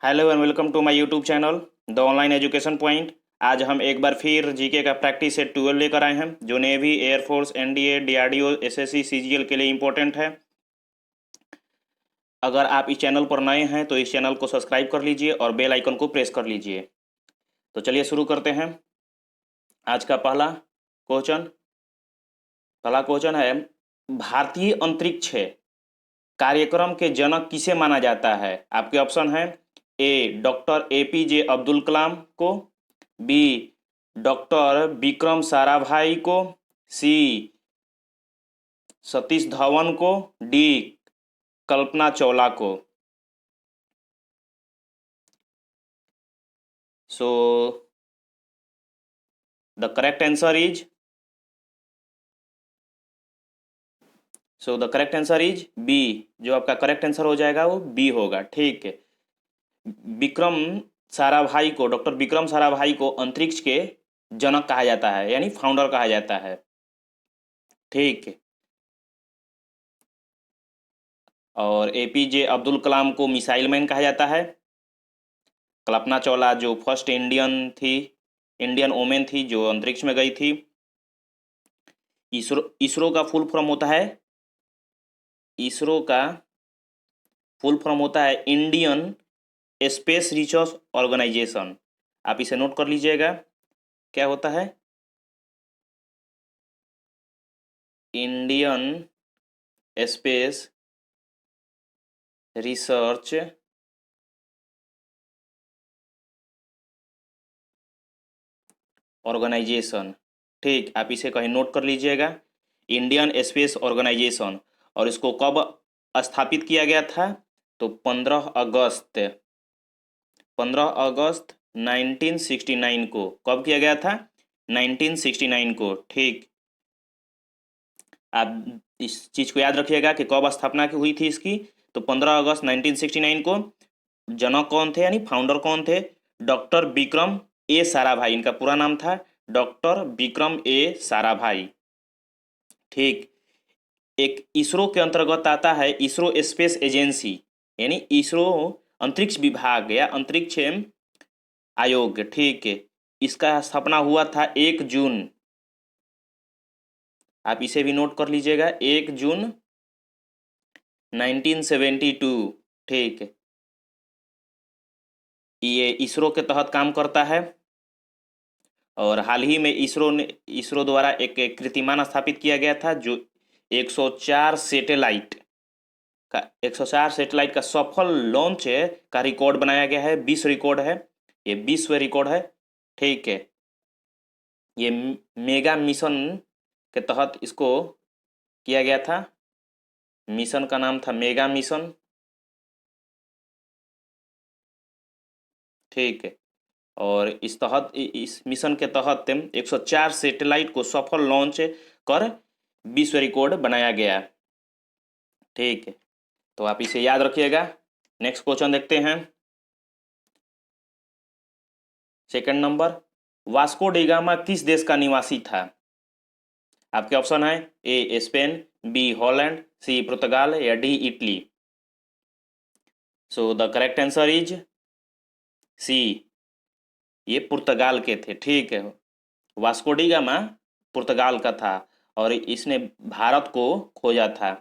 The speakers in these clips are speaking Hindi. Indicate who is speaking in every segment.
Speaker 1: Hello and welcome to my YouTube channel the online education point. आज हम एक बार फिर जीके का प्रैक्टिस सेट 12 लेकर आए हैं जो navy, air force, NDA, DRDO, SSC, CGL के लिए इम्पोर्टेंट है। अगर आप इस चैनल पर नए हैं तो इस चैनल को सब्सक्राइब कर लीजिए और बेल आइकन को प्रेस कर लीजिए। तो चलिए शुरू करते हैं। आज का पहला क्वेश्चन है, भारतीय अंतरिक्ष कार्यक्रम के जनक किसे माना जाता है? आपके ऑप्शन है: ए डॉक्टर एपीजे अब्दुल कलाम को, बी डॉक्टर विक्रम साराभाई को, सी सतीश धवन को, डी कल्पना चावला को। So the correct answer is B. जो आपका करेक्ट आंसर हो जाएगा वो बी होगा। ठीक है, विक्रम साराभाई को, डॉक्टर विक्रम साराभाई को अंतरिक्ष के जनक कहा जाता है, यानी फाउंडर कहा जाता है। ठीक है, और एपीजे अब्दुल कलाम को मिसाइल मैन कहा जाता है। कल्पना चावला जो फर्स्ट इंडियन वोमेन थी जो अंतरिक्ष में गई थी। इसरो का फुल फॉर्म होता है इंडियन स्पेस रिसर्च ऑर्गेनाइजेशन। आप इसे नोट कर लीजिएगा, क्या होता है? Indian space research organisation. ठीक, आप इसे कहीं नोट कर लीजिएगा, इंडियन स्पेस ऑर्गेनाइजेशन। और इसको कब स्थापित किया गया था? तो 15 अगस्त 1969 को। कब किया गया था? 1969 को। ठीक, आप इस चीज को याद रखिएगा कि कब स्थापना की हुई थी इसकी। तो 15 अगस्त 1969 को। जनक कौन थे यानी फाउंडर कौन थे? डॉक्टर विक्रम ए साराभाई, इनका पूरा नाम था डॉक्टर विक्रम ए साराभाई। ठीक, एक इसरो के अंतर्गत आता है इसरो स्पेस एजेंसी, यानी इसरो अंतरिक्ष विभाग या अंतरिक्ष आयोग। ठीक है, इसका स्थापना हुआ था 1 जून। आप इसे भी नोट कर लीजिएगा, 1 जून 1972। ठीक है, ये इसरो के तहत काम करता है। और हाल ही में इसरो द्वारा एक कीर्तिमान स्थापित किया गया था जो 104 सैटेलाइट का सफल लॉन्च का रिकॉर्ड बनाया गया है। विश्व रिकॉर्ड है, ये विश्व रिकॉर्ड है। ठीक है, ये मेगा मिशन के तहत इसको किया गया था। मिशन का नाम था मेगा मिशन। ठीक है, और इस मिशन के तहत 104 सैटेलाइट को सफल लॉन्च कर विश्व रिकॉर्ड बनाया गया। ठीक है, तो आप इसे याद रखिएगा। नेक्स्ट क्वेश्चन देखते हैं। सेकंड नंबर, वास्को डिगामा किस देश का निवासी था? आपके ऑप्शन है: A Spain, B Holland, C Portugal या D Italy. So the correct answer is C, ये पुर्तगाल के थे। ठीक है, वास्को डिगामा पुर्तगाल का था और इसने भारत को खोजा था।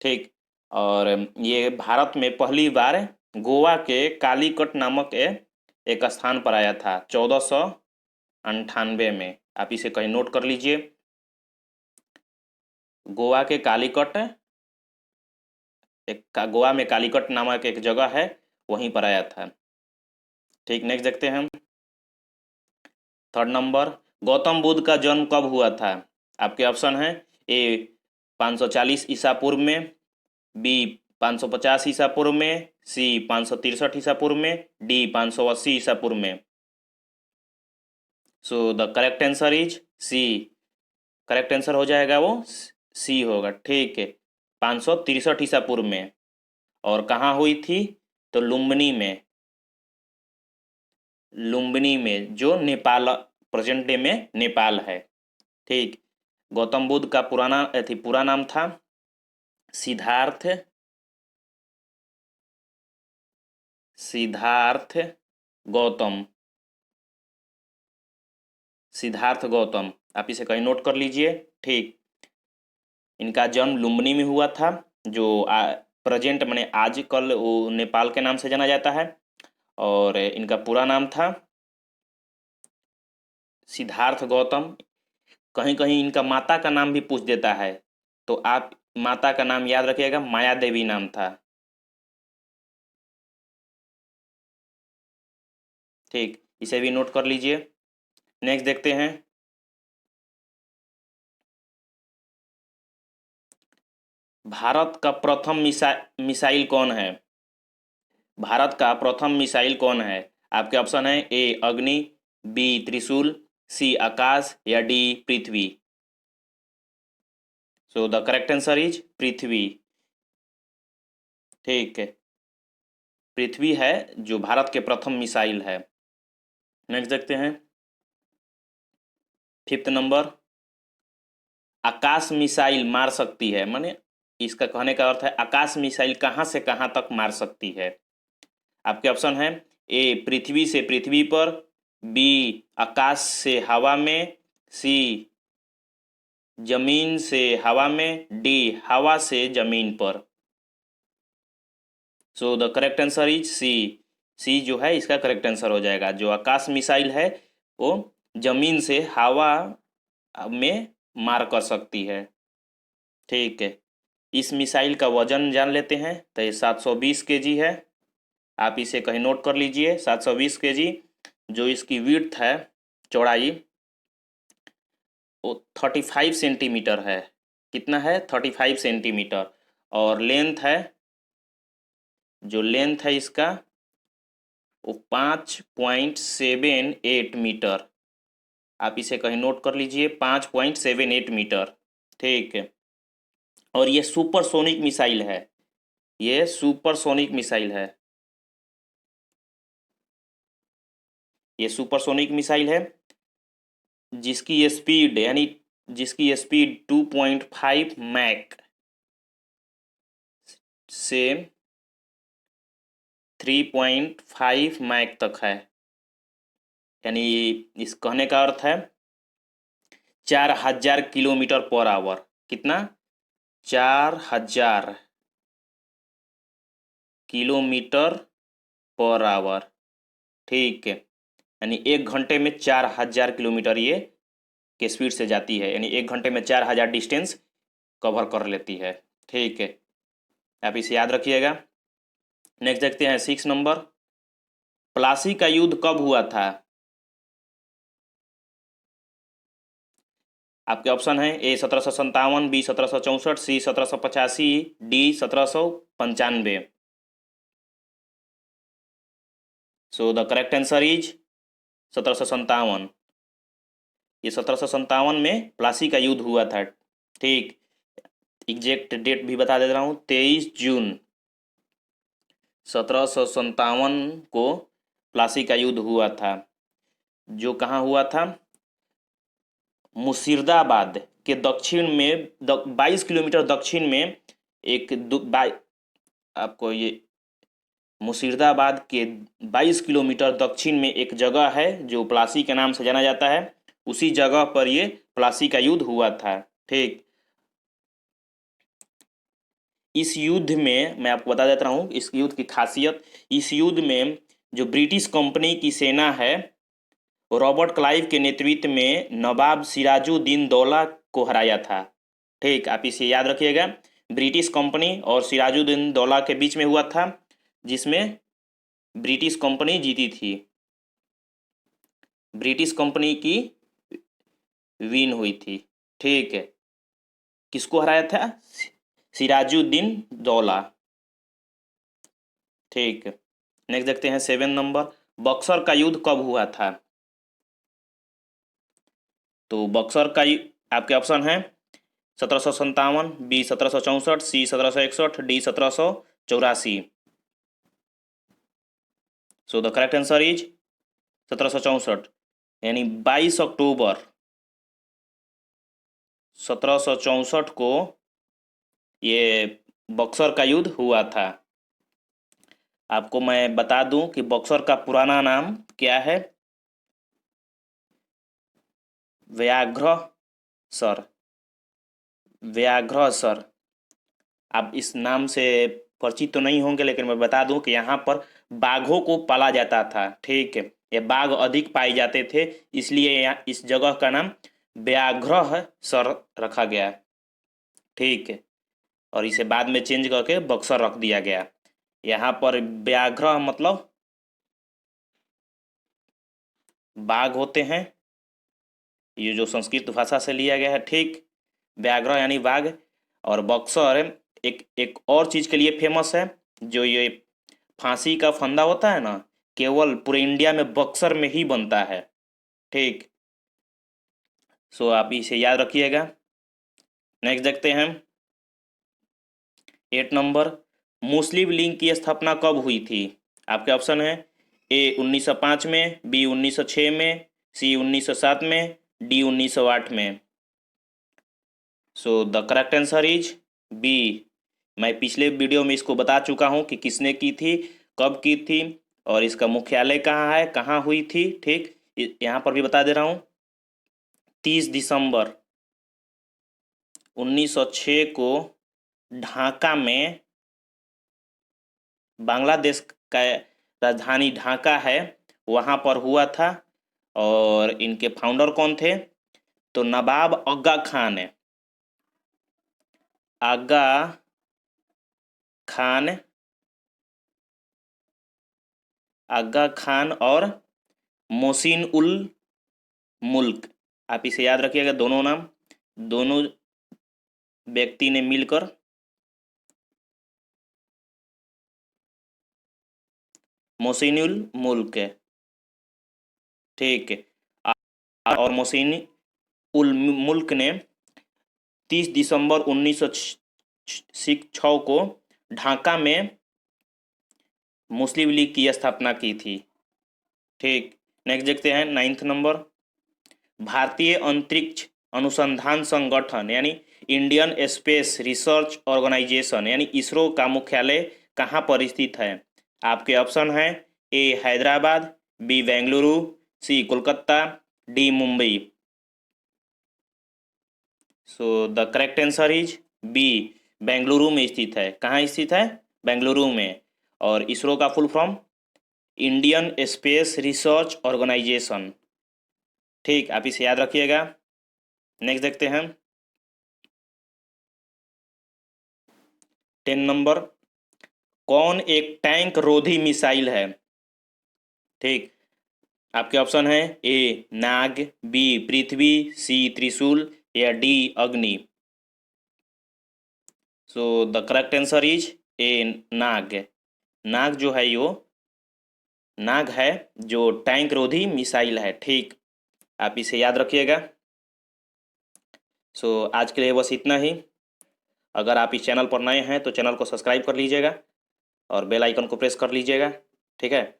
Speaker 1: ठीक, और ये भारत में पहली बार गोवा के कालीकट नामक एक स्थान पर आया था 1498 में। आप इसे कहीं नोट कर लीजिए, गोवा के कालीकट, गोवा में कालीकट नामक एक जगह है, वहीं पर आया था। ठीक, नेक्स्ट देखते हैं हम। थर्ड नंबर, गौतम बुद्ध का जन्म कब हुआ था? आपके ऑप्शन है: ए 540 ईसा पूर्व में, बी 550 ईसा पूर्व में, सी 563 ईसा पूर्व में, डी 580 ईसा पूर्व में। So the correct answer is C. Correct answer हो जाएगा वो सी होगा। ठीक है, 563 ईसा पूर्व में। और कहाँ हुई थी? तो लुम्बिनी में जो नेपाल, प्रेजेंट डे में नेपाल है। ठीक, गौतम बुद्ध का पूरा नाम था सिद्धार्थ सिद्धार्थ गौतम। सिद्धार्थ गौतम, आप इसे कहीं नोट कर लीजिए। ठीक, इनका जन्म लुम्बिनी में हुआ था, जो प्रेजेंट माने आजकल वो नेपाल के नाम से जाना जाता है। और इनका पूरा नाम था सिद्धार्थ गौतम। कहीं कहीं इनका माता का नाम भी पूछ देता है, तो आप माता का नाम याद रखिएगा, माया देवी नाम था। ठीक, इसे भी नोट कर लीजिए। नेक्स्ट देखते हैं। भारत का प्रथम मिसाइल कौन है? भारत का प्रथम मिसाइल कौन है? आपके ऑप्शन है ए अग्नि, बी त्रिशूल, सी आकाश या D Prithvi. So the correct answer is Prithvi. ठीक है, पृथ्वी है जो भारत के प्रथम मिसाइल है। नेक्स्ट देखते हैं। 5th नंबर, आकाश मिसाइल मार सकती है, माने इसका कहने का अर्थ है आकाश मिसाइल कहाँ से कहाँ तक मार सकती है। आपके ऑप्शन है ए पृथ्वी से पृथ्वी पर, बी आकाश से हवा में, सी जमीन से हवा में, डी हवा से जमीन पर। So the correct answer is C. C जो है इसका करेक्ट आंसर हो जाएगा। जो आकाश मिसाइल है वो जमीन से हवा में मार कर सकती है। ठीक है, इस मिसाइल का वजन जान लेते हैं, तो ये 720 केजी है। आप इसे कहीं नोट कर लीजिए, 720 केजी। जो इसकी विड्थ है, चौड़ाई, वो 35 सेंटीमीटर है। कितना है? 35 सेंटीमीटर। और लेंथ है, जो लेंथ है इसका वो 5.78 मीटर। आप इसे कहीं नोट कर लीजिए, 5.78 मीटर। ठीक है, और ये सुपरसोनिक मिसाइल है। ये सुपरसोनिक मिसाइल है। ये सुपरसोनिक मिसाइल है जिसकी स्पीड यानी जिसकी स्पीड 2.5 मैक से 3.5 मैक तक है। यानी इस कहने का अर्थ है 4000 किलोमीटर पर आवर। कितना? 4000 किलोमीटर पर आवर। ठीक है, यानी 1 घंटे में 4000 किलोमीटर ये के स्पीड से जाती है, यानी 1 घंटे में 4000 डिस्टेंस कवर कर लेती है। ठीक है, आप इसे याद रखिएगा। नेक्स्ट देखते हैं 6 नंबर, प्लासी का युद्ध कब हुआ था? आपके ऑप्शन है A 1757, B 1764, C 1785, D 1795। So the correct answer is 1757। ये 1757 में प्लासी का युद्ध हुआ था। ठीक, एग्जैक्ट डेट भी बता दे रहा हूँ, 23 जून 1757 को प्लासी का युद्ध हुआ था। जो कहाँ हुआ था? मुर्शिदाबाद के दक्षिण में 22 किलोमीटर दक्षिण में एक आपको ये मुर्शिदाबाद के 22 किलोमीटर दक्षिण में एक जगह है जो प्लासी के नाम से जाना जाता है। उसी जगह पर ये प्लासी का युद्ध हुआ था। ठीक, इस युद्ध में मैं आपको बता देता हूँ इस युद्ध की खासियत। इस युद्ध में जो ब्रिटिश कंपनी की सेना है, रॉबर्ट क्लाइव के नेतृत्व में नवाब सिराजुद्दीन दौला को हराया था। ठीक, आप इसे याद रखिएगा। ब्रिटिश कंपनी और सिराजुद्दीन दौला के बीच में हुआ था, जिसमें ब्रिटिश कंपनी जीती थी। ब्रिटिश कंपनी की विन हुई थी। ठीक है, किसको हराया था? सिराजुद्दीन दौला। ठीक है, नेक्स्ट देखते हैं 7 नंबर, बक्सर का युद्ध कब हुआ था? तो बक्सर का आपके ऑप्शन है 1757, B 1764, C 1761, D 1784। So the correct answer is 1764। यानी 22 अक्टूबर 1764 को ये बक्सर का युद्ध हुआ था। आपको मैं बता दूं कि बॉक्सर का पुराना नाम क्या है। व्याघ्र सर, व्याघ्र सर। आप इस नाम से परिचित तो नहीं होंगे, लेकिन मैं बता दूं कि यहाँ पर बाघों को पाला जाता था। ठीक है, ये बाघ अधिक पाए जाते थे, इसलिए यहाँ इस जगह का नाम व्याघ्र सर रखा गया। ठीक है, और इसे बाद में चेंज करके बक्सर रख दिया गया। यहाँ पर व्याघ्र मतलब बाघ होते हैं, ये जो संस्कृत भाषा से लिया गया है। ठीक, व्याघ्र यानी बाघ। और बक्सर एक एक और चीज़ के लिए फेमस है, जो ये फांसी का फंदा होता है ना, केवल पूरे इंडिया में बक्सर में ही बनता है। ठीक, सो आप इसे याद रखिएगा। नेक्स्ट देखते हैं 8 नंबर, मुस्लिम लीग की स्थापना कब हुई थी? आपके ऑप्शन है ए 1905 में, बी 1906 में, सी 1907 में, डी 1908 में। So the correct answer is B. मैं पिछले वीडियो में इसको बता चुका हूँ कि किसने की थी, कब की थी, और इसका मुख्यालय कहाँ है, कहाँ हुई थी। ठीक, यहाँ पर भी बता दे रहा हूँ। 30 दिसंबर 1906 को ढाका में, बांग्लादेश का राजधानी ढाका है, वहाँ पर हुआ था। और इनके फाउंडर कौन थे? तो नवाब आगा खान है, आगा खान, आगा खान और मोहसिन उल मुल्क। आप इसे याद रखिएगा, दोनों नाम, दोनों व्यक्ति ने मिलकर मोहसिन उल मुल्क है। ठीक है, और मोहसिन उल मुल्क ने 30 दिसंबर 1906 को ढाका में मुस्लिम लीग की स्थापना की थी। ठीक, नेक्स्ट देखते हैं 9th नंबर, भारतीय अंतरिक्ष अनुसंधान संगठन यानी इंडियन स्पेस रिसर्च ऑर्गेनाइजेशन यानी इसरो का मुख्यालय कहाँ पर स्थित है? आपके ऑप्शन हैं A Hyderabad, B Bengaluru, C Kolkata, D Mumbai. So the correct answer is B, Bengaluru में स्थित है। कहाँ स्थित है? बेंगलुरु में। और इसरो का full form Indian space research organisation. ठीक, आप इसे याद रखिएगा। नेक्स्ट देखते हैं 10 नंबर, कौन एक टैंक रोधी मिसाइल है? ठीक, आपके ऑप्शन है ए नाग, बी पृथ्वी, सी त्रिशूल, या D Agni. So the correct answer is A Nag. Nag जो है यो नाग है जो टैंक रोधी मिसाइल है। ठीक, आप इसे याद रखिएगा। सो आज के लिए बस इतना ही। अगर आप इस चैनल पर नए हैं तो चैनल को सब्सक्राइब कर लीजिएगा और बेल आइकन को प्रेस कर लीजिएगा। ठीक है,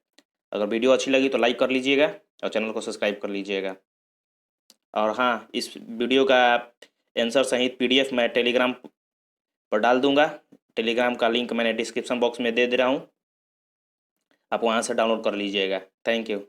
Speaker 1: अगर वीडियो अच्छी लगी तो लाइक कर लीजिएगा और चैनल को सब्सक्राइब कर लीजिएगा। और हाँ, इस वीडियो का आंसर सहित PDF मैं टेलीग्राम पर डाल दूंगा। टेलीग्राम का लिंक मैंने डिस्क्रिप्शन बॉक्स में दे रहा हूँ, आप वहाँ से डाउनलोड कर लीजिएगा। Thank you.